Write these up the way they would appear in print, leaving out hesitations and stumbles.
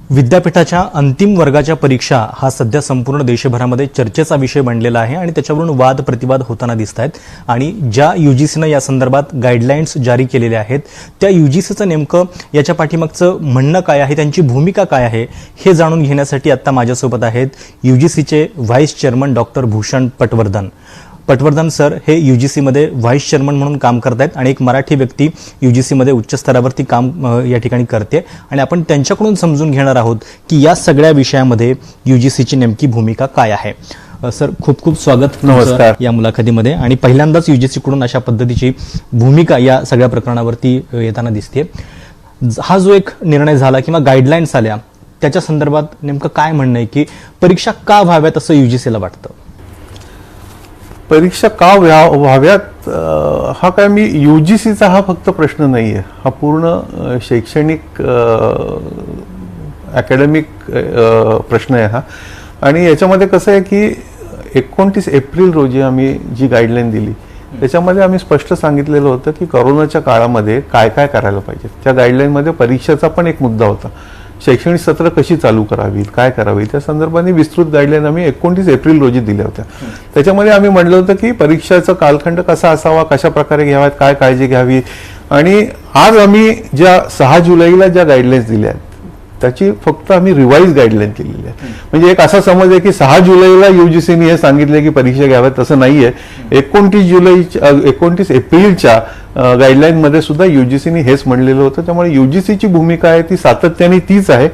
विद्यापीठाच्या अंतिम वर्गाच्या परीक्षा हा सध्या संपूर्ण देशभरामध्ये चर्चेचा विषय बनलेला आहे आणि त्याच्यावरून वाद प्रतिवाद होताना दिसत आहेत. आणि ज्या UGCनं या संदर्भात गाईडलाईन्स जारी केलेल्या आहेत त्या UGCचं नेमकं याच्या पाठीमागचं म्हणणं काय आहे, त्यांची भूमिका काय आहे हे जाणून घेण्यासाठी आत्ता माझ्यासोबत आहेत UGCचे vice chairman doctor Bhushan Patwardhan sir. हे UGCमध्ये व्हाईस चेअरमन म्हणून काम करत आहेत आणि एक मराठी व्यक्ती UGCमध्ये उच्च स्तरावरती काम या ठिकाणी करते आणि आपण त्यांच्याकडून समजून घेणार आहोत की या सगळ्या विषयामध्ये UGCची नेमकी भूमिका काय आहे. सर, खूप खूप स्वागत नमस्कार या मुलाखतीमध्ये. आणि पहिल्यांदाच UGCकडून अशा पद्धतीची भूमिका या सगळ्या प्रकरणावरती येताना दिसते. हा जो एक निर्णय झाला किंवा गाईडलाईन्स आल्या त्याच्या संदर्भात नेमकं काय म्हणणं आहे की परीक्षा का व्हाव्यात असं UGCला वाटतं? परीक्षा का व्हाव्यात हा काय मी UGCचा हा फक्त प्रश्न नाही आहे, हा पूर्ण शैक्षणिक अकॅडमिक प्रश्न आहे हा. आणि याच्यामध्ये कसं आहे की 29 एप्रिल रोजी आम्ही जी गाईडलाईन दिली त्याच्यामध्ये आम्ही स्पष्ट सांगितलेलं होतं की कोरोनाच्या काळामध्ये काय काय करायला पाहिजे. त्या गाईडलाईनमध्ये परीक्षेचा पण एक मुद्दा होता, शैक्षणिक सत्र कशी चालू करावीत, काय करावी, त्या संदर्भाने विस्तृत गाईडलाईन आम्ही 29 एप्रिल रोजी दिल्या होत्या. त्याच्यामध्ये आम्ही म्हटलं होतं की परीक्षेचा कालखंड कसा असावा, कशा प्रकारे घ्याव्यात, काय काळजी घ्यावी. आणि आज आम्ही ज्या 6 जुलैला ज्या गाईडलाईन्स दिल्या आहेत त्याची फक्त आम्ही रिवाईज गाईडलाईन केलेली आहे. म्हणजे एक असा समज आहे की 6 जुलैला UGCने हे सांगितले की परीक्षा घ्याव्यात, तसं नाहीये. 29 एप्रिलच्या गाईडलाईन मध्ये सुद्धा UGCने हेच म्हणलेलं होतं. त्यामुळे UGCची भूमिका आहे ती सातत्याने तीच आहे,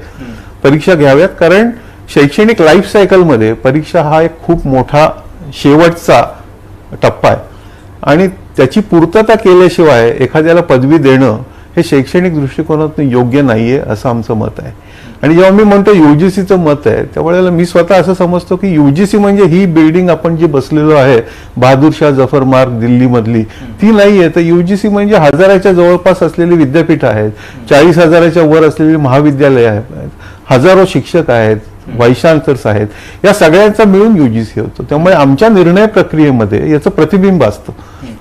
परीक्षा घ्याव्यात. कारण शैक्षणिक लाईफ सायकलमध्ये परीक्षा हा एक खूप मोठा शेवटचा टप्पा आहे आणि त्याची पूर्तता केल्याशिवाय एखाद्याला पदवी देणं हे शैक्षणिक दृष्टिकोनातून योग्य नाहीये असं आमचं मत आहे. आणि जेव्हा मी म्हणतो UGCचं मत आहे त्यावेळेला मी स्वतः असं समजतो की UGC म्हणजे ही बिल्डिंग आपण जी बसलेलो आहे बहादूर शाह जफर मार्ग दिल्लीमधली, ती नाहीये. तर UGC म्हणजे हजाराच्या जवळपास असलेली विद्यापीठ आहेत, 40,000च्या वर असलेली महाविद्यालय आहेत, हजारो शिक्षक आहेत, व्हाईस चान्सलर्स आहेत, या सगळ्यांचा मिळून UGC होतो. त्यामुळे आमच्या निर्णय प्रक्रियेमध्ये याचं प्रतिबिंब असतं.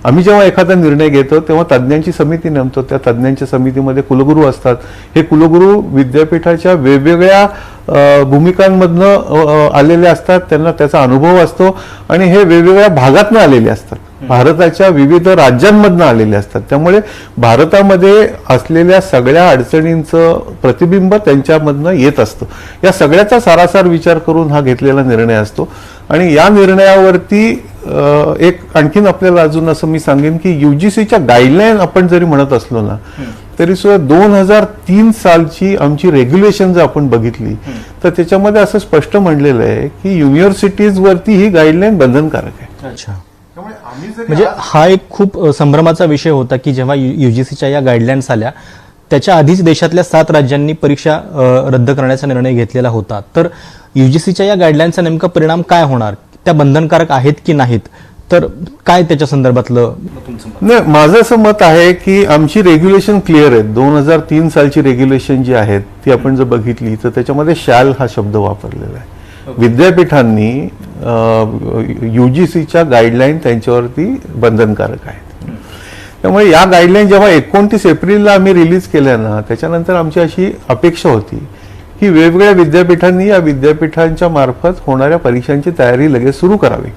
आम्ही जेव्हा एखादा निर्णय घेतो तेव्हा तज्ज्ञांची समिती नेमतो, त्या तज्ज्ञांच्या समितीमध्ये कुलगुरू असतात. हे कुलगुरू विद्यापीठाच्या वेगवेगळ्या भूमिकांमधनं आलेले असतात, त्यांना त्याचा अनुभव असतो आणि हे वेगवेगळ्या भागातनं आलेले असतात, भारताच्या विविध राज्यांमधनं आलेले असतात. त्यामुळे भारतामध्ये असलेल्या सगळ्या अडचणींचं प्रतिबिंब त्यांच्यामधनं येत असतं. या सगळ्याचा सारासार विचार करून हा घेतलेला निर्णय असतो. आणि या निर्णयावरती एक आणखीन आपल्याला अजून असं मी सांगेन की UGCच्या गाईडलाईन आपण जरी म्हणत असलो ना तरी सुद्धा 2003 सालची आमची रेग्युलेशन जर आपण बघितली तर त्याच्यामध्ये असं स्पष्ट म्हणलेलं आहे की युनिव्हर्सिटीज वरती ही गाईडलाईन बंधनकारक आहे. अच्छा, म्हणजे हा एक खूप संभ्रमाचा विषय होता की जेव्हा UGCच्या या गाईडलाईन्स आल्या त्याच्या आधीच देशातल्या 7 राज्यांनी परीक्षा रद्द करण्याचा निर्णय घेतलेला होता. तर UGCच्या या गाईडलाईन्सचा नेमका परिणाम काय होणार, त्या बंधनकारक आहेत की नाहीत, तर काय त्याच्या संदर्भातलं तुमचं मत? नाही, माझं असं मत आहे की आमची रेग्युलेशन क्लिअर आहे. 2003 सालची रेग्युलेशन जी आहेत ती आपण जर बघितली तर त्याच्यामध्ये शॅल हा शब्द वापरलेला आहे. विद्यापीठांनी UGCच्या गाईडलाईन त्यांच्यावरती बंधनकारक आहेत. त्यामुळे या गाईडलाईन जेव्हा 29 एप्रिलला आम्ही रिलीज केल्या ना त्याच्यानंतर आमची अशी अपेक्षा होती की वेगवेगळ्या विद्यापीठांनी या विद्यापीठांच्या मार्फत होणाऱ्या परीक्षांची तयारी लगेच सुरू करावी.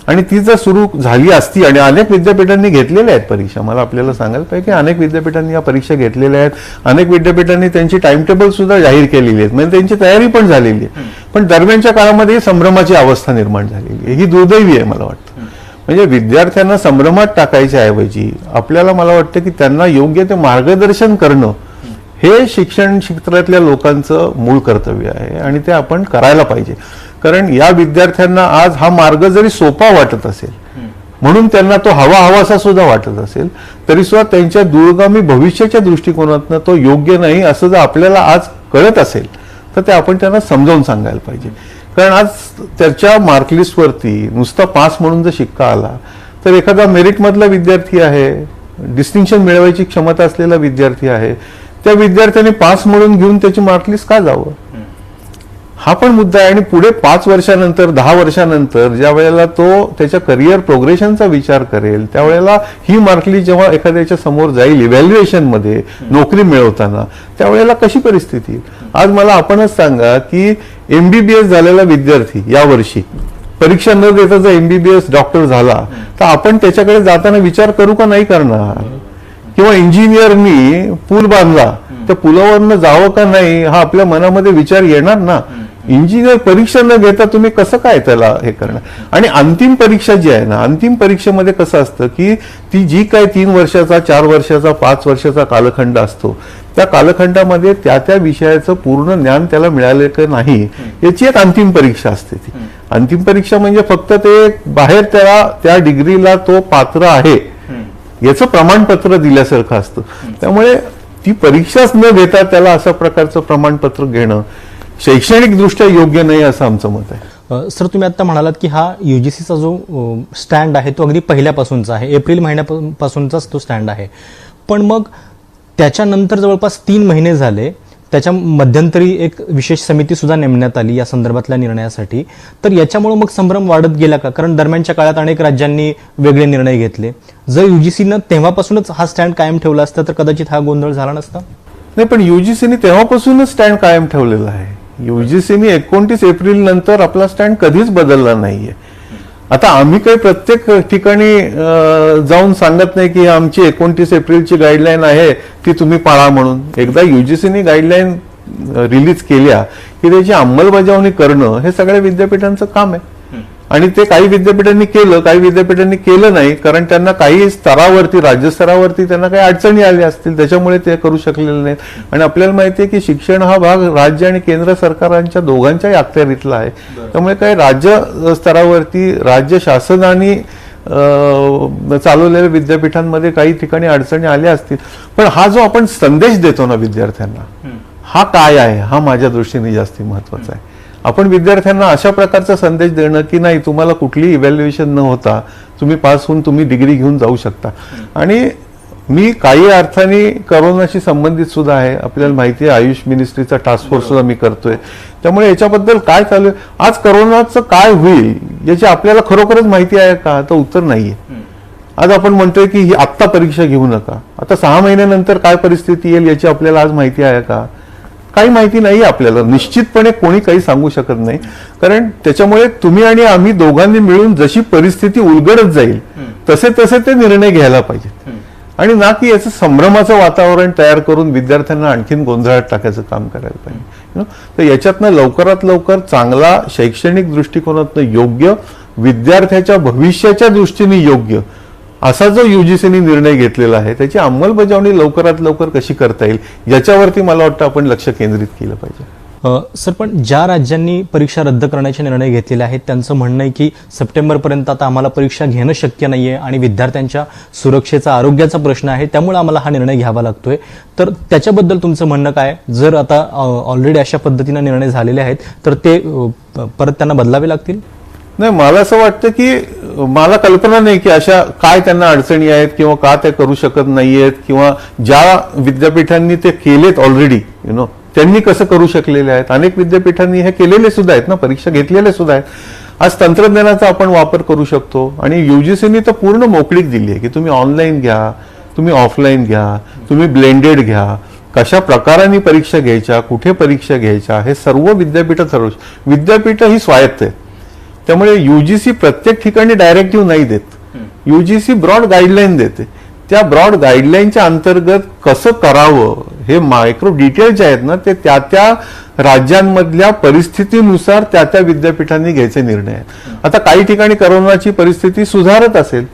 आणि ती जर सुरू झाली असती आणि अनेक विद्यापीठांनी घेतलेल्या आहेत परीक्षा, मला आपल्याला सांगायला पाहिजे की अनेक विद्यापीठांनी या परीक्षा घेतलेल्या आहेत, अनेक विद्यापीठांनी त्यांची टाइम टेबल सुद्धा जाहीर केलेली आहेत, म्हणजे त्यांची तयारी पण झालेली आहे. पण दरम्यानच्या काळामध्ये संभ्रमाची अवस्था निर्माण झालेली आहे, ही दुर्दैवी आहे मला वाटतं. म्हणजे विद्यार्थ्यांना संभ्रमात टाकायच्या ऐवजी आपल्याला मला वाटतं की त्यांना योग्य ते मार्गदर्शन करणं हे शिक्षण क्षेत्रातल्या लोकांचं मूळ कर्तव्य आहे आणि ते आपण करायला पाहिजे. कारण या विद्यार्थ्यांना आज हा मार्ग जरी सोपा वाटत असेल म्हणून त्यांना तो हवासा सुद्धा वाटत असेल तरी सुद्धा त्यांच्या दूरगामी भविष्याच्या दृष्टिकोनातनं तो योग्य नाही असं जर आपल्याला आज कळत असेल तर ते आपण त्यांना समजावून सांगायला पाहिजे. कारण आज त्याच्या मार्कलिस्टवरती नुसता पास म्हणून जर शिक्का आला तर एखादा मेरिटमधला विद्यार्थी आहे, डिस्टिंक्शन मिळवायची क्षमता असलेला विद्यार्थी आहे, त्या विद्यार्थ्याने पास म्हणून घेऊन त्याची मार्कलिस्ट का जावं, हा पण मुद्दा आहे. आणि पुढे 5 वर्षानंतर 10 वर्षानंतर ज्या वेळेला तो त्याच्या करिअर प्रोग्रेशनचा विचार करेल त्यावेळेला ही मार्कलिस्ट जेव्हा एखाद्याच्या समोर जाईल इव्हॅल्युएशन मध्ये नोकरी मिळवताना त्यावेळेला कशी परिस्थिती. आज मला आपणच सांगा की MBBS झालेला विद्यार्थी यावर्षी परीक्षा न देता जर MBBS डॉक्टर झाला तर आपण त्याच्याकडे जाताना विचार करू का नाही करणार? किंवा इंजिनियरनी पूल बांधला त्या पुलावरनं जावं का नाही हा आपल्या मनामध्ये विचार येणार ना. इंजिनियर परीक्षा न घेता तुम्ही कसं काय त्याला हे करणार? आणि अंतिम परीक्षा जी आहे ना, अंतिम परीक्षेमध्ये कसं असतं की ती जी काय 3 वर्षाचा 4 वर्षाचा 5 वर्षाचा कालखंड असतो त्या कालखंडामध्ये त्या विषयाचं पूर्ण ज्ञान त्याला मिळाले की नाही याची एक अंतिम परीक्षा असते. ती अंतिम परीक्षा म्हणजे फक्त ते बाहेर त्याला त्या डिग्रीला तो पात्र आहे याचं प्रमाणपत्र दिल्यासारखं असतं. त्यामुळे ती परीक्षाच न घेता त्याला अशा प्रकारचं प्रमाणपत्र घेणं शैक्षणिक दृष्ट्या योग्य नाही असं आमचं मत आहे. सर, तुम्ही आता म्हणालात की हा UGCचा जो स्टँड आहे तो अगदी पहिल्यापासूनचा आहे, एप्रिल महिन्यापासूनचाच तो स्टँड आहे. पण मग त्याच्यानंतर जवळपास 3 महिने झाले, त्याच्या मध्यंतरी एक विशेष समिती सुद्धा नेमण्यात आली या संदर्भातल्या निर्णयासाठी. तर याच्यामुळे मग संभ्रम वाढत गेला का? कारण दरम्यानच्या काळात अनेक राज्यांनी वेगळे निर्णय घेतले. जर UGCनं तेव्हापासूनच हा स्टँड कायम ठेवला असता तर कदाचित हा गोंधळ झाला नसता. नाही, पण UGCने तेव्हापासूनच स्टँड कायम ठेवलेला आहे. UGCने 29 एप्रिल नंतर आपला स्टँड कधीच बदलला नाहीये. आता आम्ही काही प्रत्येक ठिकाणी जाऊन सांगत नाही की आमची 29 एप्रिलची गाईडलाईन आहे ती तुम्ही पाळा म्हणून. एकदा UGCने गाईडलाईन रिलीज केल्या की त्याची अंमलबजावणी करणं हे सगळ्या विद्यापीठांचं काम आहे. आणि ते काही विद्यापीठांनी केलं, काही विद्यापीठांनी केलं नाही, कारण त्यांना काही स्तरावरती राज्यस्तरावरती त्यांना काही अडचणी आल्या असतील त्याच्यामुळे ते करू शकलेले नाहीत. आणि आपल्याला माहिती आहे की शिक्षण हा भाग राज्य आणि केंद्र सरकारांच्या दोघांच्याही अखत्यारीतला आहे. त्यामुळे काही राज्य स्तरावरती राज्य शासनाने चालवलेल्या विद्यापीठांमध्ये काही ठिकाणी अडचणी आल्या असतील. पण हा जो आपण संदेश देतो ना विद्यार्थ्यांना, हा काय आहे हा माझ्या दृष्टीने जास्ती महत्वाचा आहे. आपण विद्यार्थ्यांना अशा प्रकारचा संदेश देणं की नाही तुम्हाला कुठली इव्हॅल्युएशन न होता तुम्ही पास होऊन तुम्ही डिग्री घेऊन जाऊ शकता. आणि मी काही अर्थाने करोनाशी संबंधित सुद्धा आहे. आपल्याला माहिती आहे आयुष मिनिस्ट्रीचा टास्क फोर्स सुद्धा मी करतोय. त्यामुळे याच्याबद्दल काय चालू आहे, आज करोनाचं काय होईल याची आपल्याला खरोखरच माहिती आहे का? तर उत्तर नाहीये. आज आपण म्हणतोय की ही आत्ता परीक्षा घेऊ नका, आता 6 महिन्यानंतर काय परिस्थिती येईल याची आपल्याला आज माहिती आहे का? काही माहिती नाही आपल्याला. निश्चितपणे कोणी काही सांगू शकत नाही. कारण त्याच्यामुळे तुम्ही आणि आम्ही दोघांनी मिळून जशी परिस्थिती उलगडत जाईल तसे तसे ते निर्णय घ्यायला पाहिजेत. आणि ना की याचं संभ्रमाचं वातावरण तयार करून विद्यार्थ्यांना आणखीन गोंधळात टाकायचं काम करायला पाहिजे. तर याच्यातनं लवकरात लवकर चांगला शैक्षणिक दृष्टिकोनातनं योग्य, विद्यार्थ्याच्या भविष्याच्या दृष्टीने योग्य असा जो UGCने निर्णय घेतलेला आहे त्याची अंमलबजावणी लवकरात लवकर कशी करता येईल याच्यावरती मला वाटतं आपण लक्ष केंद्रित केलं पाहिजे. सर, पण ज्या राज्यांनी परीक्षा रद्द करण्याचे निर्णय घेतलेले आहेत त्यांचं म्हणणं आहे की सप्टेंबरपर्यंत आता आम्हाला परीक्षा घेणं शक्य नाहीये आणि विद्यार्थ्यांच्या सुरक्षेचा, आरोग्याचा प्रश्न आहे, त्यामुळे आम्हाला हा निर्णय घ्यावा लागतोय. तर त्याच्याबद्दल तुमचं म्हणणं काय? जर आता ऑलरेडी अशा पद्धतीने निर्णय झालेले आहेत तर ते परत त्यांना बदलावे लागतील? नाही, मला असं वाटतं की मला कल्पना नाही की अशा काय त्यांना अडचणी आहेत किंवा का ते करू शकत नाहीयेत किंवा ज्या विद्यापीठांनी ते केलेत ऑलरेडी त्यांनी कसं करू शकलेले आहेत. अनेक विद्यापीठांनी हे केलेले सुद्धा आहेत ना, परीक्षा घेतलेले सुद्धा आहेत. आज तंत्रज्ञानाचा आपण वापर करू शकतो आणि UGCने तर पूर्ण मोकळीक दिली आहे की तुम्ही ऑनलाईन घ्या, तुम्ही ऑफलाईन घ्या, तुम्ही ब्लेंडेड घ्या, कशा प्रकाराने परीक्षा घ्यायच्या, कुठे परीक्षा घ्यायच्या हे सर्व विद्यापीठ ठरवू. विद्यापीठ ही स्वायत्त आहेत. त्यामुळे UGC प्रत्येक ठिकाणी डायरेक्टिव्ह नाही देत. UGC ब्रॉड गाईडलाईन देते. त्या ब्रॉड गाईडलाईनच्या अंतर्गत कसं करावं हे मायक्रो डिटेल जे आहेत ना ते त्या राज्यांमधल्या परिस्थितीनुसार त्या विद्यापीठांनी घ्यायचे निर्णय आहेत. आता काही ठिकाणी करोनाची परिस्थिती सुधारत असेल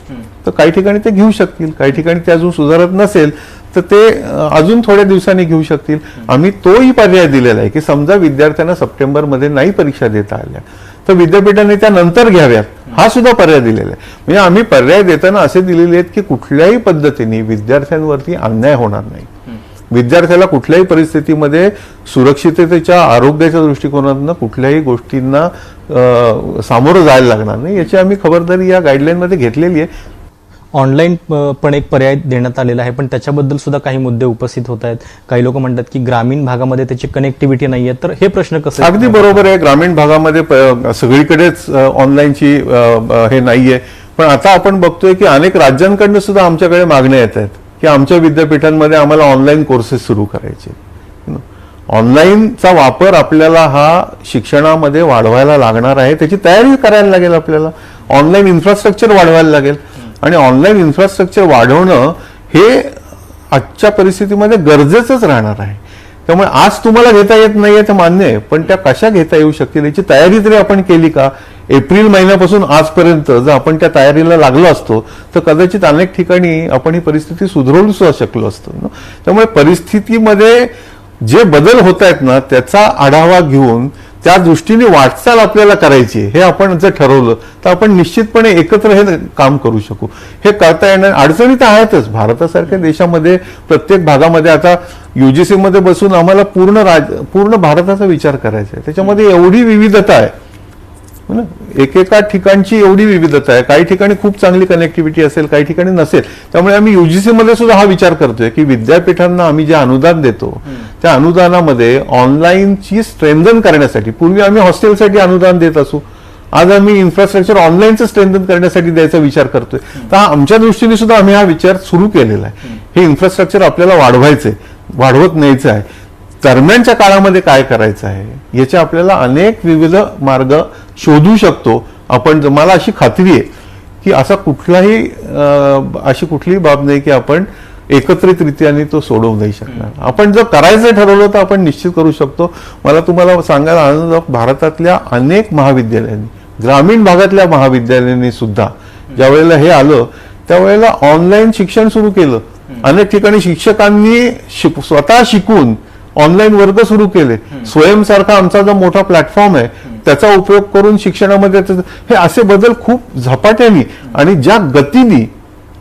तर काही ठिकाणी ते घेऊ शकतील, काही ठिकाणी ते अजून सुधारत नसेल तर ते अजून थोड्या दिवसांनी घेऊ शकतील. आम्ही तोही पर्याय दिलेला आहे की समजा विद्यार्थ्यांना सप्टेंबरमध्ये नाही परीक्षा देता आल्या तर विद्यापीठांनी त्या नंतर घ्याव्यात, हा सुद्धा पर्याय दिलेला आहे. म्हणजे आम्ही पर्याय देताना असे दिलेले आहेत की कुठल्याही पद्धतीने विद्यार्थ्यांवरती अन्याय होणार नाही. विद्यार्थ्याला कुठल्याही परिस्थितीमध्ये सुरक्षिततेच्या, आरोग्याच्या दृष्टिकोनातून कुठल्याही गोष्टींना सामोरं जायला लागणार नाही याची आम्ही खबरदारी या गाईडलाईनमध्ये घेतलेली आहे. ऑनलाईन पण एक पर्याय देण्यात आलेला आहे, पण त्याच्याबद्दल सुद्धा काही मुद्दे उपस्थित होत आहेत. काही लोक म्हणतात की ग्रामीण भागामध्ये त्याची कनेक्टिव्हिटी नाही आहे, तर हे प्रश्न कसं? अगदी बरोबर आहे, ग्रामीण भागामध्ये सगळीकडेच ऑनलाईनची हे नाहीये. पण आता आपण बघतोय की अनेक राज्यांकडनं सुद्धा आमच्याकडे मागण्या येत आहेत की आमच्या विद्यापीठांमध्ये आम्हाला ऑनलाईन कोर्सेस सुरू करायचे. ऑनलाईनचा वापर आपल्याला हा शिक्षणामध्ये वाढवायला लागणार आहे, त्याची तयारी करायला लागेल आपल्याला. ऑनलाईन इन्फ्रास्ट्रक्चर वाढवायला लागेल आणि ऑनलाईन इन्फ्रास्ट्रक्चर वाढवणं हे आजच्या परिस्थितीमध्ये गरजेचंच राहणार आहे. त्यामुळे आज तुम्हाला घेता येत नाहीये ते मान्य आहे, पण त्या कशा घेता येऊ शकतील याची तयारी तरी आपण केली का? एप्रिल महिन्यापासून आजपर्यंत जर आपण त्या तयारीला लागलो असतो तर कदाचित अनेक ठिकाणी आपण ही परिस्थिती सुधारू सुद्धा शकलो असतो. त्यामुळे परिस्थितीमध्ये जे बदल होत आहेत ना त्याचा आढावा घेऊन त्या दृष्टीने वाटचाल आपल्याला करायची हे आपण जर ठरवलं तर आपण निश्चितपणे एकत्र हे काम करू शकू. हे करता येणार अडचणी तर आहेतच. भारतासारख्या देशामध्ये प्रत्येक भागामध्ये आता युजीसी मध्ये बसून आम्हाला पूर्ण भारताचा विचार करायचा आहे. त्याच्यामध्ये एवढी विविधता आहे, एकेका ठिकाणची एवढी विविधता आहे. काही ठिकाणी खूप चांगली कनेक्टिव्हिटी असेल, काही ठिकाणी नसेल. त्यामुळे आम्ही युजीसी मध्ये सुद्धा हा विचार करतोय की विद्यापीठांना आम्ही जे अनुदान देतो त्या अनुदानामध्ये ऑनलाईनची स्ट्रेंथन करण्यासाठी, पूर्वी आम्ही हॉस्टेलसाठी अनुदान देत असू, आज आम्ही इन्फ्रास्ट्रक्चर ऑनलाईनचं स्ट्रेंथन करण्यासाठी द्यायचा विचार करतोय. तर आमच्या दृष्टीने सुद्धा आम्ही हा विचार सुरू केलेला आहे. हे इन्फ्रास्ट्रक्चर आपल्याला वाढवायचंय, वाढवत न्यायचं आहे. दरम्यानच्या काळामध्ये काय करायचं आहे याचे आपल्याला अनेक विविध मार्ग शोधू शकतो आपण. मला अशी खात्री आहे की असा अशी कुठलीही बाब नाही की आपण एकत्रितरित्याने तो सोडवू नाही शकणार. आपण जर करायचं ठरवलं तर आपण निश्चित करू शकतो. मला तुम्हाला सांगायला आनंद, भारतातल्या अनेक महाविद्यालयांनी, ग्रामीण भागातल्या महाविद्यालयांनी सुद्धा ज्या वेळेला हे आलं त्यावेळेला ऑनलाईन शिक्षण सुरू केलं. अनेक ठिकाणी शिक्षकांनी स्वतः शिकून ऑनलाईन वर्ग सुरू केले. स्वयंसारखा आमचा जो मोठा प्लॅटफॉर्म आहे त्याचा उपयोग करून शिक्षणामध्ये हे असे बदल खूप झपाट्याने आणि ज्या गतीने,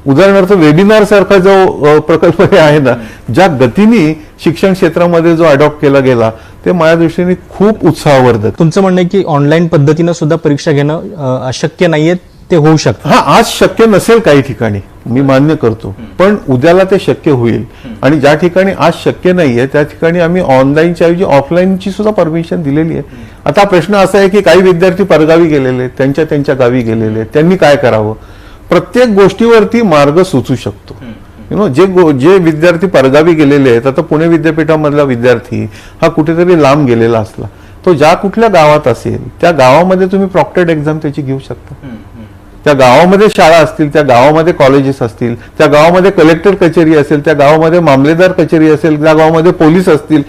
उदाहरणार्थ वेबिनार सारखा जो प्रकल्प आहे ना, ज्या गतीने शिक्षण क्षेत्रामध्ये जो अडॉप्ट केला गेला ते माझ्या दृष्टीने खूप उत्साहवर्धक. तुमचं म्हणणं आहे की ऑनलाईन पद्धतीनं सुद्धा परीक्षा घेणं अशक्य नाहीये, ते होऊ शकतं. हा, आज शक्य नसेल काही ठिकाणी, मी मान्य करतो, पण उद्याला ते शक्य होईल. आणि ज्या ठिकाणी आज शक्य नाहीये त्या ठिकाणी आम्ही ऑनलाईनच्या ऐवजी ऑफलाईनची सुद्धा परमिशन दिलेली आहे. आता प्रश्न असा आहे की काही विद्यार्थी परगावी गेलेले, त्यांच्या गावी गेलेले, त्यांनी काय करावं? प्रत्येक गोष्टीवरती मार्ग सुचू शकतो. जे विद्यार्थी परगावी गेलेले आहेत, आता पुणे विद्यापीठामधला विद्यार्थी हा कुठेतरी लांब गेलेला असला, तो ज्या कुठल्या गावात असेल त्या गावामध्ये तुम्ही प्रॉक्टेड एक्झाम त्याची घेऊ शकता. त्या गावामध्ये शाळा असतील, त्या गावामध्ये कॉलेजेस असतील, त्या गावामध्ये कलेक्टर कचेरी असेल, त्या गावामध्ये मामलेदार कचेरी असेल, त्या गावामध्ये पोलीस असतील,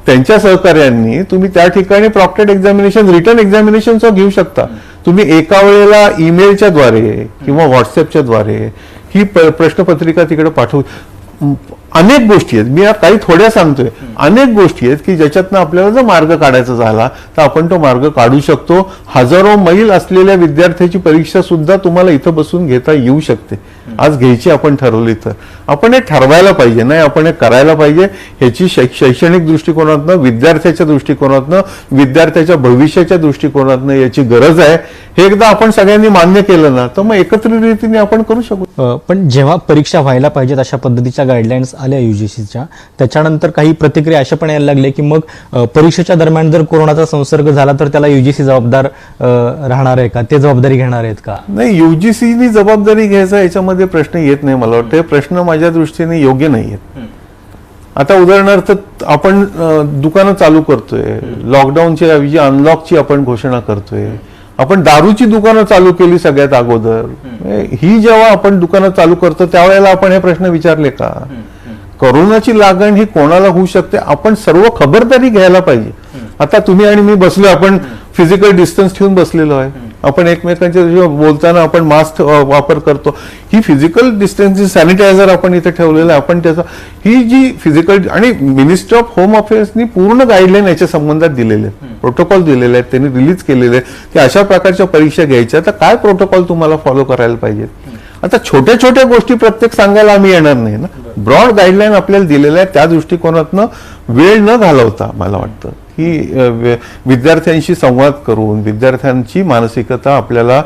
त्यांच्या सहकार्यांनी तुम्ही त्या ठिकाणी प्रॉक्टेड एक्झामिनेशन, रिटर्न एक्झामिनेशन घेऊ शकता. तुम्ही एका वेळेला ईमेलच्या द्वारे किंवा व्हॉट्सअपच्या द्वारे ही प्रश्नपत्रिका तिकडे पाठवू. अनेक गोष्टी आहेत, मी काही थोड्या सांगतोय, अनेक गोष्टी आहेत की ज्याच्यातनं आपल्याला जर मार्ग काढायचा झाला तर आपण तो मार्ग काढू शकतो. हजारो मैल असलेल्या विद्यार्थ्याची परीक्षा सुद्धा तुम्हाला इथं बसून घेता येऊ शकते. आज घ्यायची आपण ठरवली तर आपण हे ठरवायला पाहिजे, नाही आपण हे करायला पाहिजे. ह्याची शैक्षणिक दृष्टिकोनातनं, विद्यार्थ्याच्या दृष्टिकोनातनं, विद्यार्थ्याच्या भविष्याच्या दृष्टिकोनातनं याची गरज आहे. हे एकदा आपण सगळ्यांनी मान्य केलं ना तर मग एकत्रित रीतीने आपण करू शकू. पण जेव्हा परीक्षा व्हायला पाहिजेत अशा पद्धतीच्या गाईडलाईन्स आल्या युजीसीच्या, त्याच्यानंतर काही प्रतिक्रिया अशा पण यायला लागल्या की मग परीक्षेच्या दरम्यान जर कोरोनाचा संसर्ग झाला तर त्याला युजीसी जबाबदार राहणार आहे का, ते जबाबदारी घेणार आहेत का? नाही, युजीसीनी जबाबदारी घ्यायचा याच्यामध्ये प्रश्न येत नाही. मला वाटतं प्रश्न माझ्या दृष्टीने योग्य नाही आहेत. आता उदाहरणार्थ आपण दुकानं चालू करतोय, लॉकडाऊनच्या ऐवजी अनलॉकची आपण घोषणा करतोय. आपण दारूची दुकानं चालू केली सगळ्यात अगोदर. ही जेव्हा आपण दुकानं चालू करतो त्यावेळेला आपण हे प्रश्न विचारले का? कोरोनाची लागण ही कोणाला होऊ शकते, आपण सर्व खबरदारी घ्यायला पाहिजे. आता तुम्ही आणि मी बसलो, आपण फिजिकल डिस्टन्स ठेवून बसलेलो आहे. आपण एकमेकांच्या बोलताना आपण मास्क वापर करतो. ही फिजिकल डिस्टन्स, सॅनिटायझर आपण इथे ठेवलेलं आहे. आपण त्याचा ही जी फिजिकल, आणि मिनिस्ट्री ऑफ होम अफेअर्सनी पूर्ण गाईडलाईन याच्या संबंधात दिलेले आहेत, प्रोटोकॉल दिलेले आहेत, त्यांनी रिलीज केलेले आहेत की अशा प्रकारच्या परीक्षा घ्यायच्या तर काय प्रोटोकॉल तुम्हाला फॉलो करायला पाहिजे. आता छोट्या छोट्या गोष्टी प्रत्येक सांगायला आम्ही येणार नाही ना. ब्रॉड गाईडलाईन आपल्याला दिलेल्या आहेत, त्या दृष्टिकोनातनं वेळ न घालवता मला वाटतं की विद्यार्थ्यांशी संवाद करून विद्यार्थ्यांची मानसिकता आपल्याला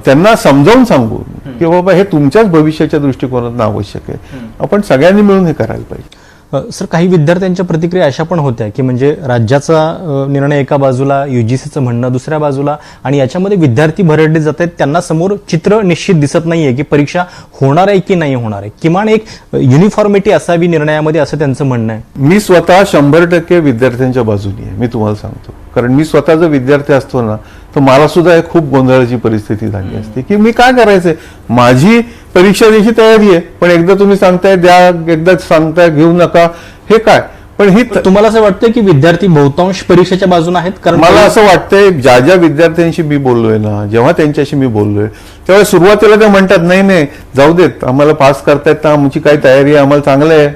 त्यांना समजावून सांगून की बाबा हे तुमच्याच भविष्याच्या दृष्टिकोनातून आवश्यक आहे. आपण सगळ्यांनी मिळून हे करायला पाहिजे. सर, काही विद्यार्थ्यांच्या प्रतिक्रिया अशा पण होत्या की म्हणजे राज्याचा निर्णय एका बाजूला, युजीसीचं म्हणणं दुसऱ्या बाजूला, आणि याच्यामध्ये विद्यार्थी भरडले जात आहेत. त्यांना समोर चित्र निश्चित दिसत नाहीये की परीक्षा होणार आहे की नाही होणार आहे. किमान एक युनिफॉर्मिटी असावी निर्णयामध्ये, असं त्यांचं म्हणणं आहे. मी स्वतः 100% विद्यार्थ्यांच्या बाजूनी आहे, मी तुम्हाला सांगतो. कारण मी स्वतः जर विद्यार्थी असतो ना, तर मला सुद्धा एक खूप गोंधळाची परिस्थिती झाली असते की मी काय करायचंय. माझी परीक्षा द्यायची तयारी आहे, पण एकदा तुम्ही सांगताय द्या, एकदा सांगताय घेऊ नका, हे काय. पण ही तुम्हाला असं वाटतं की विद्यार्थी बहुतांश परीक्षेच्या बाजूने आहेत? कारण मला असं वाटतंय ज्या ज्या विद्यार्थ्यांशी मी बोललोय ना, जेव्हा त्यांच्याशी मी बोललोय तेव्हा सुरुवातीला ते म्हणतात नाही नाही जाऊ देत, आम्हाला पास करतायत ना, आमची काय तयारी आहे, आम्हाला चांगलं आहे.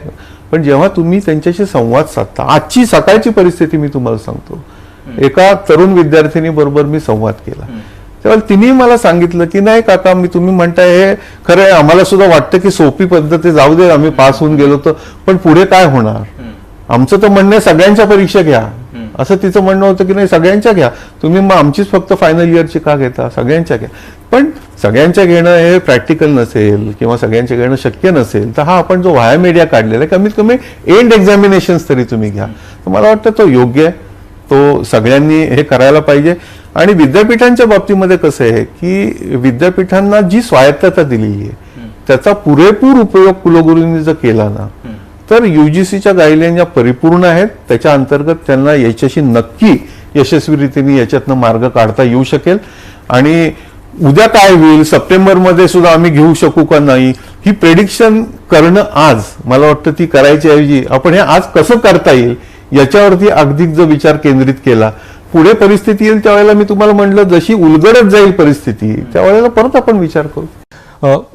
पण जेव्हा तुम्ही त्यांच्याशी संवाद साधता, आजची सकाळची परिस्थिती मी तुम्हाला सांगतो, एका तरुण विद्यार्थिनी बरोबर मी संवाद केला, तेव्हा तिने मला सांगितलं की नाही काका, मी तुम्ही म्हणताय हे खरं आहे, आम्हाला सुद्धा वाटतं की सोपी पद्धती जाऊ दे, आम्ही पास होऊन गेलो तर, पण पुढे काय होणार. आमचं तर म्हणणं आहे सगळ्यांच्या परीक्षा घ्या, असं तिचं म्हणणं होतं की नाही सगळ्यांच्या घ्या तुम्ही, मग आमचीच फक्त फायनल इयरची का घेता, सगळ्यांच्या घ्या. पण सगळ्यांच्या घेणं हे प्रॅक्टिकल नसेल किंवा सगळ्यांच्या घेणं शक्य नसेल, तर हा आपण जो व्हाया मीडिया काढलेला आहे, कमीत कमी एंड एक्झामिनेशन्स तरी तुम्ही घ्या. तर मला वाटतं तो योग्य आहे, तो सगळ्यांनी हे करायला पाहिजे. आणि विद्यापीठांच्या बाबतीमध्ये कसं आहे की विद्यापीठांना जी स्वायत्तता दिलेली आहे त्याचा पुरेपूर उपयोग कुलगुरूंनी जर केला ना, तर युजीसीच्या गाईडलाईन या परिपूर्ण आहेत. त्याच्या अंतर्गत त्यांना याच्याशी नक्की यशस्वीरितीने याच्यातनं मार्ग काढता येऊ शकेल. आणि उद्या काय होईल, सप्टेंबरमध्ये सुद्धा आम्ही घेऊ शकू का नाही, ही प्रेडिक्शन करणं आज मला वाटतं ती करायची ऐवजी आपण हे आज कसं करता येईल याच्यावरती अगदी जर विचार केंद्रित केला, पुढे परिस्थिती येईल त्यावेळेला मी तुम्हाला म्हटलं जशी उलगडत जाईल परिस्थिती, त्यावेळेला परत आपण विचार करू.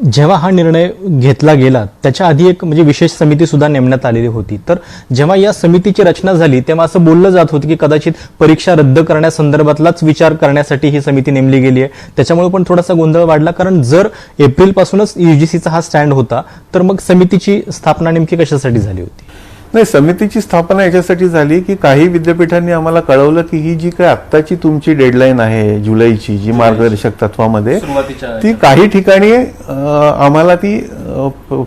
जेव्हा हा निर्णय घेतला गेला त्याच्या आधी एक म्हणजे विशेष समिती सुद्धा नेमण्यात आलेली होती. तर जेव्हा या समितीची रचना झाली तेव्हा असं बोललं जात होतं की कदाचित परीक्षा रद्द करण्यासंदर्भातलाच विचार करण्यासाठी ही समिती नेमली गेली आहे. त्याच्यामुळे पण थोडासा गोंधळ वाढला, कारण जर एप्रिलपासूनच युजीसीचा हा स्टँड होता तर मग समितीची स्थापना नेमकी कशासाठी झाली होती? नाही, समितीची स्थापना याच्यासाठी झाली की काही विद्यापीठांनी आम्हाला कळवलं की ही जी काय आत्ताची तुमची डेडलाईन आहे जुलैची, जी मार्गदर्शक तत्वामध्ये, ती काही ठिकाणी आम्हाला ती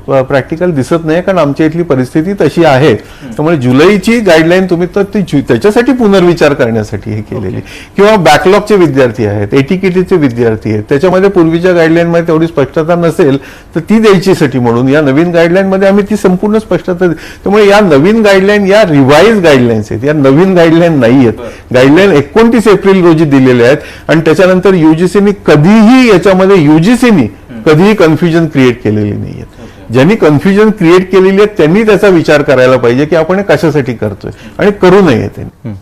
प्रॅक्टिकल दिसत नाही, कारण आमच्या इथली परिस्थिती तशी आहे. त्यामुळे जुलैची गाईडलाईन तुम्ही तर ती त्याच्यासाठी पुनर्विचार करण्यासाठी हे केलेली. किंवा बॅकलॉगचे विद्यार्थी आहेत, एटीकेटीचे विद्यार्थी आहेत, त्याच्यामध्ये पूर्वीच्या गाईडलाईनमध्ये तेवढी स्पष्टता नसेल तर ती द्यायचीसाठी म्हणून या नवीन गाईडलाईनमध्ये आम्ही ती संपूर्ण स्पष्टता. त्यामुळे या नवीन गाईडलाईन या रिवाइज गाईडलाईन्स आहेत, या नवीन गाईडलाईन नाही आहेत. गाईडलाईन 29 एप्रिल रोजी दिलेल्या आहेत आणि त्याच्यानंतर युजीसीनी कधीही याच्यामध्ये युजीसीनी कधीही कन्फ्युजन क्रिएट केलेली नाहीये. ज्यांनी कन्फ्युजन क्रिएट केलेली आहे त्यांनी त्याचा विचार करायला पाहिजे की आपण हे कशासाठी करतोय आणि करू नये त्यांनी.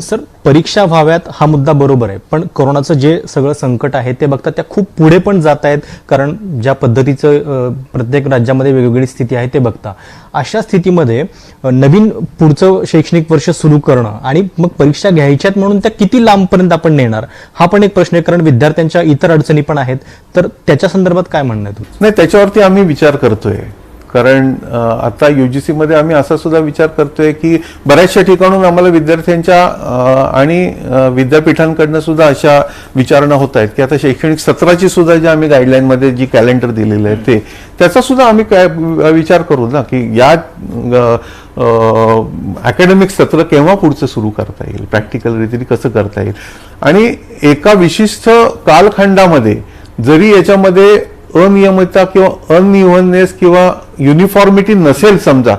सर, परीक्षा व्हाव्यात हा मुद्दा बरोबर आहे, पण कोरोनाचं जे सगळं संकट आहे ते बघता त्या खूप पुढे पण जात आहेत, कारण ज्या पद्धतीचं प्रत्येक राज्यामध्ये वेगवेगळी स्थिती आहे ते बघता. अशा स्थितीमध्ये नवीन पुढचं शैक्षणिक वर्ष सुरू करणं आणि मग परीक्षा घ्यायच्यात म्हणून त्या किती लांबपर्यंत आपण नेणार, हा पण एक प्रश्न आहे, कारण विद्यार्थ्यांच्या इतर अडचणी पण आहेत. तर त्याच्या संदर्भात काय म्हणणं आहे तुमचं? नाही, त्याच्यावरती आम्ही विचार करतोय. कारण आता युजीसी मध्ये आम्ही असा सुद्धा विचार करतोय की बऱ्याचशा ठिकाणून आम्हाला विद्यार्थ्यांच्या आणि विद्यापीठांकडनं सुद्धा अशा विचारणा होत आहेत की आता शैक्षणिक सत्राची सुद्धा जी आम्ही गाईडलाईन मध्ये जी कॅलेंडर दिलेलं आहे त्याचा सुद्धा आम्ही काय विचार करू ना की या अकॅडमिक सत्र केव्हा पुढचं सुरू करता येईल, प्रॅक्टिकल रीतीने कसं करता येईल. आणि एका विशिष्ट कालखंडामध्ये जरी याच्यामध्ये अनियमितता किंवा अनइव्हननेस किंवा युनिफॉर्मिटी नसेल समजा,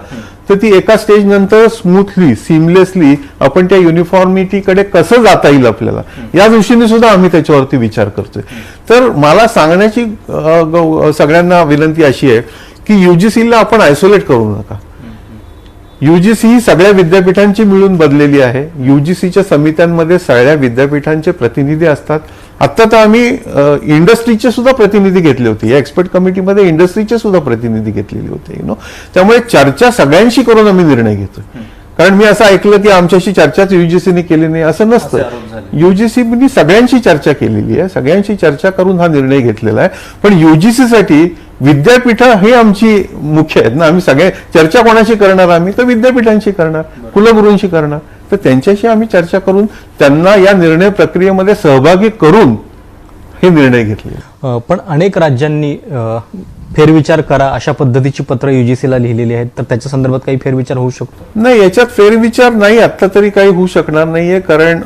तर ती एका स्टेज नंतर स्मूथली सिमलेसली आपण त्या युनिफॉर्मिटीकडे कसं जाता येईल आपल्याला, या दृष्टीने सुद्धा आम्ही त्याच्यावरती विचार करतोय. तर मला सांगण्याची सगळ्यांना विनंती अशी आहे की युजीसीला आपण आयसोलेट करू नका. युजीसी ही सगळ्या विद्यापीठांची मिळून बनलेली आहे. युजीसीच्या समित्यांमध्ये सगळ्या विद्यापीठांचे प्रतिनिधी असतात. आता तर आम्ही इंडस्ट्रीचे सुद्धा प्रतिनिधी घेतले होते, या एक्सपर्ट कमिटीमध्ये इंडस्ट्रीचे सुद्धा प्रतिनिधी घेतलेले होते. त्यामुळे चर्चा सगळ्यांशी करून आम्ही निर्णय घेतोय. कारण मी असं ऐकलं की आमच्याशी चर्चाच युजीसीने केली नाही, असं नसतं. युजीसीने सगळ्यांशी चर्चा केलेली आहे, सगळ्यांशी चर्चा करून हा निर्णय घेतलेला आहे. पण युजीसीसाठी विद्यापीठ हे आमची मुख्य आहेत ना. आम्ही सगळे चर्चा कोणाशी करणार, आम्ही तर विद्यापीठांशी करणार, कुलगुरूंशी करणार. तर त्यांच्याशी आम्ही चर्चा करून त्यांना या निर्णय प्रक्रियेमध्ये सहभागी करून हे निर्णय घेतले. पण अनेक राज्यांनी फेरविचार करा अशा पद्धतीची पत्र युजीसीला लिहिलेली आहेत, तर त्याच्या संदर्भात काही फेरविचार होऊ शकतो? नाही, याच्यात फेरविचार नाही आता तरी काही होऊ शकणार नाहीये, कारण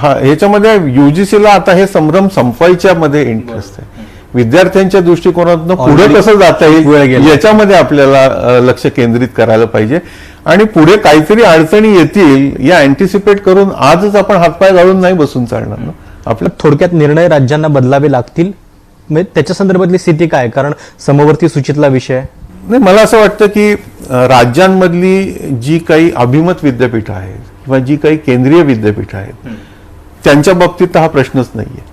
ह्याच्यामध्ये युजीसीला आता हे संभ्रम संपवायच्या मध्ये इंटरेस्ट आहे. विद्यार्थ्यांच्या दृष्टिकोनातून पुढे कसं जाता येईल याच्यामध्ये आपल्याला लक्ष केंद्रित करायला पाहिजे. आणि पुढे काहीतरी अडचणी येतील या अँटिसिपेट करून आजच आपण हातपाय घालून नाही बसून चालणार ना. आपल्या थोडक्यात निर्णय राज्यांना बदलावे लागतील, म्हणजे त्याच्या संदर्भातली स्थिती काय? कारण समवर्ती सूचीतला विषय आहे. नाही, मला असं वाटतं की राज्यांमधली जी काही अभिमत विद्यापीठं आहेत किंवा जी काही केंद्रीय विद्यापीठं आहेत त्यांच्या बाबतीत हा प्रश्नच नाहीये.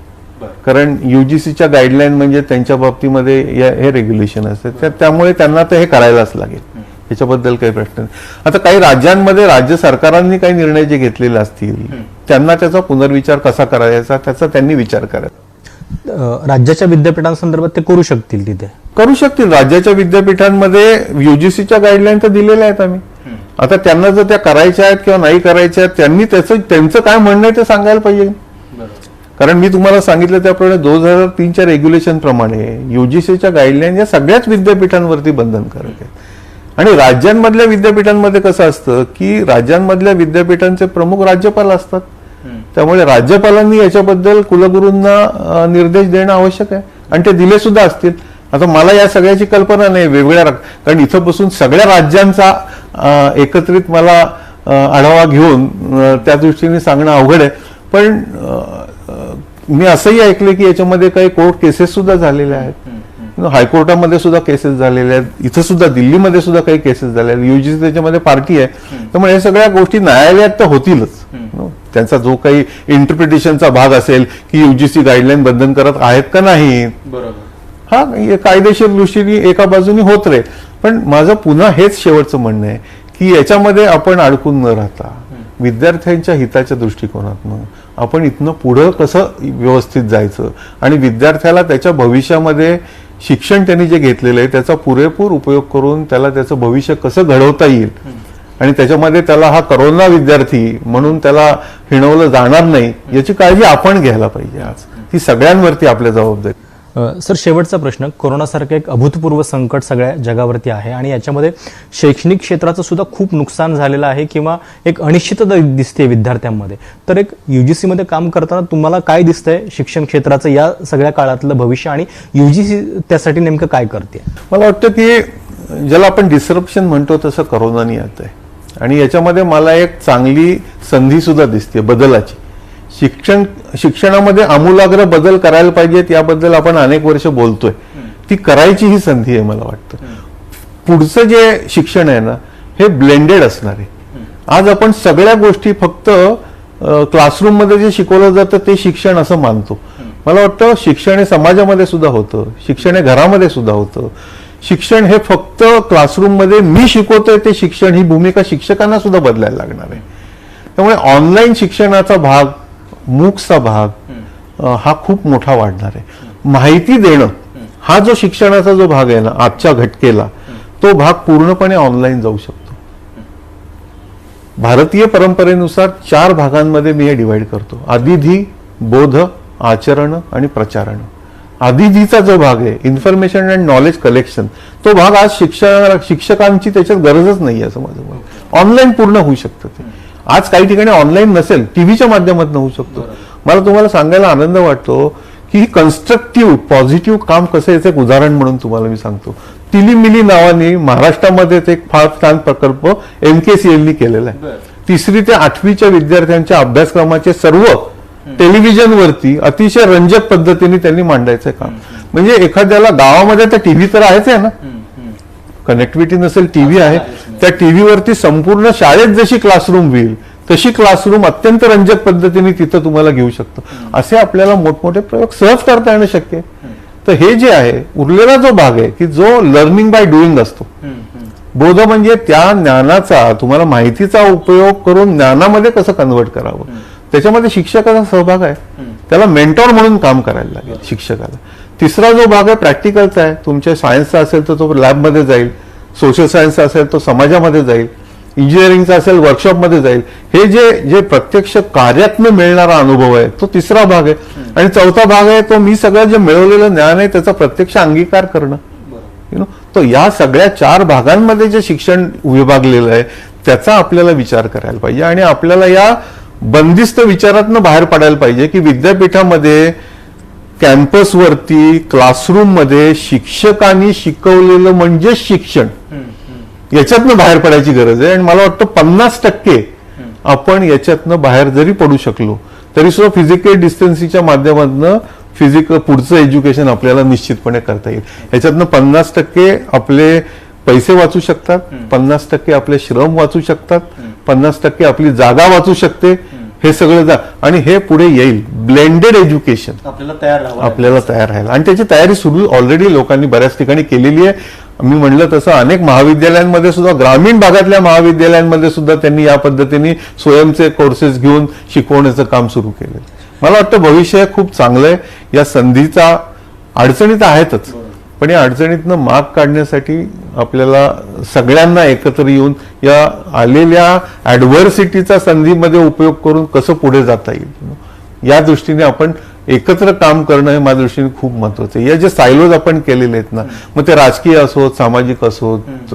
कारण युजीसीच्या गाईडलाईन म्हणजे त्यांच्या बाबतीमध्ये हे रेग्युलेशन असते, त्यामुळे त्यांना तर हे करायलाच लागेल, याच्याबद्दल काही प्रश्न नाही. आता काही राज्यांमध्ये राज्य सरकारांनी काही निर्णय जे घेतलेले असतील त्यांना त्याचा पुनर्विचार कसा करायचा त्याचा त्यांनी विचार करायचा. राज्याच्या विद्यापीठांसंदर्भात ते करू शकतील, तिथे करू शकतील. राज्याच्या विद्यापीठांमध्ये युजीसीच्या गाईडलाईन तर दिलेल्या आहेत आम्ही. आता त्यांना जर त्या करायच्या आहेत किंवा नाही करायच्या आहेत त्यांनी त्यांचं काय म्हणणं आहे ते सांगायला पाहिजे. कारण मी तुम्हाला सांगितलं त्याप्रमाणे 2003च्या रेग्युलेशन प्रमाणे युजीसीच्या गाईडलाईन या सगळ्याच विद्यापीठांवरती बंधनकारक आहेत. आणि राज्यांमधल्या विद्यापीठांमध्ये कसं असतं की राज्यांमधल्या विद्यापीठांचे प्रमुख राज्यपाल असतात, त्यामुळे राज्यपालांनी याच्याबद्दल कुलगुरूंना निर्देश देणं आवश्यक आहे आणि ते दिले सुद्धा असतील. आता मला या सगळ्याची कल्पना नाही वेगवेगळ्या, कारण इथं बसून सगळ्या राज्यांचा एकत्रित मला आढावा घेऊन त्या दृष्टीने सांगणं अवघड आहे. पण मी असंही ऐकलं की याच्यामध्ये काही कोर्ट केसेस सुद्धा झालेल्या आहेत, हायकोर्टामध्ये सुद्धा केसेस झालेल्या आहेत, इथं सुद्धा दिल्लीमध्ये सुद्धा काही केसेस झाले आहेत. युजीसी त्याच्यामध्ये पार्टी आहे, त्यामुळे या सगळ्या गोष्टी न्यायालयात तर होतीलच. त्यांचा जो काही इंटरप्रिटेशनचा भाग असेल की युजीसी गाईडलाईन बंधन करत आहेत का नाही, हा कायदेशीर दृष्टीने एका बाजूने होत राहील. पण माझं पुन्हा हेच शेवटचं म्हणणं आहे की याच्यामध्ये आपण अडकून न राहता विद्यार्थ्यांच्या हिताच्या दृष्टिकोनातून आपण इथनं पुढं कसं व्यवस्थित जायचं आणि विद्यार्थ्याला त्याच्या भविष्यामध्ये शिक्षण त्यांनी जे घेतलेलं आहे त्याचा पुरेपूर उपयोग करून त्याला त्याचं भविष्य कसं घडवता येईल आणि त्याच्यामध्ये त्याला हा करोना विद्यार्थी म्हणून त्याला हिणवलं जाणार नाही याची काळजी आपण घ्यायला पाहिजे. आज ती सगळ्यांवरती आपल्या जबाबदारी. सर, शेवटचा प्रश्न. कोरोनासारखं एक अभूतपूर्व संकट सगळ्या जगावरती आहे आणि याच्यामध्ये शैक्षणिक क्षेत्राचं सुद्धा खूप नुकसान झालेलं आहे किंवा एक अनिश्चितता दिसते विद्यार्थ्यांमध्ये. तर एक युजीसीमध्ये काम करताना तुम्हाला काय दिसतंय शिक्षण क्षेत्राचं या सगळ्या काळातलं भविष्य आणि युजीसी त्यासाठी नेमकं काय करते? मला वाटतं की ज्याला आपण डिसरप्शन म्हणतो तसं करोनानी येत आहे आणि याच्यामध्ये मला एक चांगली संधी सुद्धा दिसते बदलाची. शिक्षणामध्ये आमूलाग्र बदल करायला पाहिजेत याबद्दल आपण अनेक वर्ष बोलतोय, ती करायची ही संधी आहे. मला वाटतं पुढचं जे शिक्षण आहे ना हे ब्लेंडेड असणार आहे. आज आपण सगळ्या गोष्टी फक्त क्लासरूम मध्ये जे शिकवलं जातं ते शिक्षण असं मानतो. मला वाटतं शिक्षण हे समाजामध्ये सुद्धा होतं, शिक्षण हे घरामध्ये सुद्धा होतं. शिक्षण हे फक्त क्लासरूम मध्ये मी शिकवतोय ते शिक्षण ही भूमिका शिक्षकांना सुद्धा बदलायला लागणार आहे. त्यामुळे ऑनलाईन शिक्षणाचा भाग, मूकचा भाग हा खूप मोठा वाढणार आहे. माहिती देणं हा जो शिक्षणाचा जो भाग आहे ना आजच्या घटकेला तो भाग पूर्णपणे ऑनलाईन जाऊ शकतो. भारतीय परंपरेनुसार 4 भागांमध्ये मी हे डिवाइड करतो: आदिधी, बोध, आचरण आणि प्रचारण. आदिधीचा जो भाग आहे इन्फॉर्मेशन अँड नॉलेज कलेक्शन, तो भाग आज शिक्षकांची त्याच्यात गरजच नाही असं माझं मत. ऑनलाईन पूर्ण होऊ शकतं ते. आज काही ठिकाणी ऑनलाईन नसेल, टीव्हीच्या माध्यमातून होऊ शकतो. मला तुम्हाला सांगायला आनंद वाटतो की कन्स्ट्रक्टिव्ह पॉझिटिव्ह काम कसं याचं एक उदाहरण म्हणून तुम्हाला मी सांगतो. तिलीमिली नावाने महाराष्ट्रामध्ये एक फार छान प्रकल्प MKCL केलेला आहे. 3री ते 8वीच्या विद्यार्थ्यांच्या अभ्यासक्रमाचे सर्व टेलिव्हिजनवरती अतिशय रंजक पद्धतीने त्यांनी मांडायचं काम. म्हणजे एखाद्याला गावामध्ये तर टीव्ही तर आहेच आहे ना, कनेक्टिव्हिटी नसेल टीव्ही आहे, त्या टीव्हीवरती संपूर्ण शाळेत जशी क्लासरूम होईल तशी क्लासरूम अत्यंत रंजक पद्धतीने तिथं तुम्हाला घेऊ शकतो. असे आपल्याला मोठमोठे प्रयोग सहज करता येणं शक्य आहे. तर हे जे आहे उरलेला जो भाग आहे की जो लर्निंग बाय डुईंग असतो, बोध म्हणजे त्या ज्ञानाचा तुम्हाला माहितीचा उपयोग करून ज्ञानामध्ये कसं कन्वर्ट करावं, त्याच्यामध्ये शिक्षकाचा सहभाग आहे. त्याला मेंटॉर म्हणून काम करायला लागेल शिक्षकाला. 3रा जो भाग आहे प्रॅक्टिकलचा आहे. तुमच्या सायन्सचा असेल तर तो लॅबमध्ये जाईल, सोशल सायन्सचा असेल तो समाजामध्ये जाईल, इंजिनिअरिंगचा असेल वर्कशॉपमध्ये जाईल. हे जे प्रत्यक्ष कार्यातनं मिळणारा अनुभव आहे तो 3रा भाग आहे. आणि 4था भाग आहे तो मी सगळं जे मिळवलेलं ज्ञान आहे त्याचा प्रत्यक्ष अंगीकार करणं. तो या सगळ्या 4 भागांमध्ये जे शिक्षण विभागलेलं आहे त्याचा आपल्याला विचार करायला पाहिजे आणि आपल्याला या बंदिस्त विचारातनं बाहेर पडायला पाहिजे की विद्यापीठामध्ये कॅम्पसवरती क्लासरूम मध्ये शिक्षकांनी शिकवलेलं म्हणजे शिक्षण, याच्यातनं बाहेर पडायची गरज आहे. आणि मला वाटतं 50% आपण याच्यातनं बाहेर जरी पडू शकलो तरी सुद्धा फिजिकल डिस्टन्सिंगच्या माध्यमातून पुढचं एज्युकेशन आपल्याला निश्चितपणे करता येईल. याच्यातनं 50% आपले पैसे वाचू शकतात, 50% आपले श्रम वाचू शकतात, 50% आपली जागा वाचू शकते. हे सगळं आणि हे पुढे येईल. ब्लेंडेड एज्युकेशन आपल्याला तयार राहायला आणि त्याची तयारी सुरू ऑलरेडी लोकांनी बऱ्याच ठिकाणी केलेली आहे. मी म्हणलं तसं अनेक महाविद्यालयांमध्ये सुद्धा, ग्रामीण भागातल्या महाविद्यालयांमध्ये सुद्धा त्यांनी या पद्धतीने स्वयंचे कोर्सेस घेऊन शिकवण्याचं काम सुरू केलं. मला वाटतं भविष्य खूप चांगलं आहे. या संधीचा अडचणी तर आहेतच, पण या अडचणीतनं माग काढण्यासाठी आपल्याला सगळ्यांना एकत्र येऊन या आलेल्या ऍडव्हर्सिटीचा संधीमध्ये उपयोग करून कसं पुढे जाता येईल या दृष्टीने आपण एकत्र काम करणं हे माझ्या दृष्टीने खूप महत्वाचं आहे. या जे सायलोज आपण केलेले आहेत ना, मग ते राजकीय असोत, सामाजिक असोत,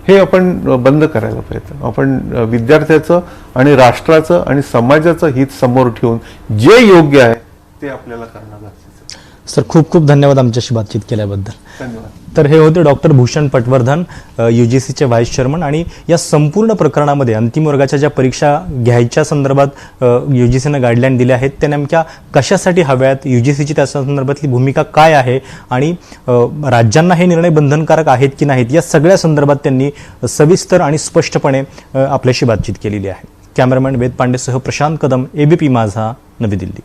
हे आपण बंद करायला पाहिजे. आपण विद्यार्थ्याचं आणि राष्ट्राचं आणि समाजाचं हित समोर ठेवून जे योग्य आहे ते आपल्याला करणं गरजेचं आहे. सर, खूप खूप धन्यवाद आमच्याशी बातचीत केल्याबद्दल. धन्यवाद. तर हे होते डॉक्टर भूषण पटवर्धन, UGCचे व्हाईस चेअरमन. आणि या संपूर्ण प्रकरणामध्ये अंतिम वर्गाच्या ज्या परीक्षा घ्यायच्या संदर्भात UGCनं गाईडलाईन दिल्या आहेत त्या नेमक्या कशासाठी हव्यात, UGCची त्या संदर्भातली भूमिका काय आहे आणि राज्यांना हे निर्णय बंधनकारक आहेत की नाहीत, या सगळ्या संदर्भात त्यांनी सविस्तर आणि स्पष्टपणे आपल्याशी बातचीत केलेली आहे. कॅमेरामॅन वेद पांडेसह प्रशांत कदम, ABP माझा, नवी दिल्ली.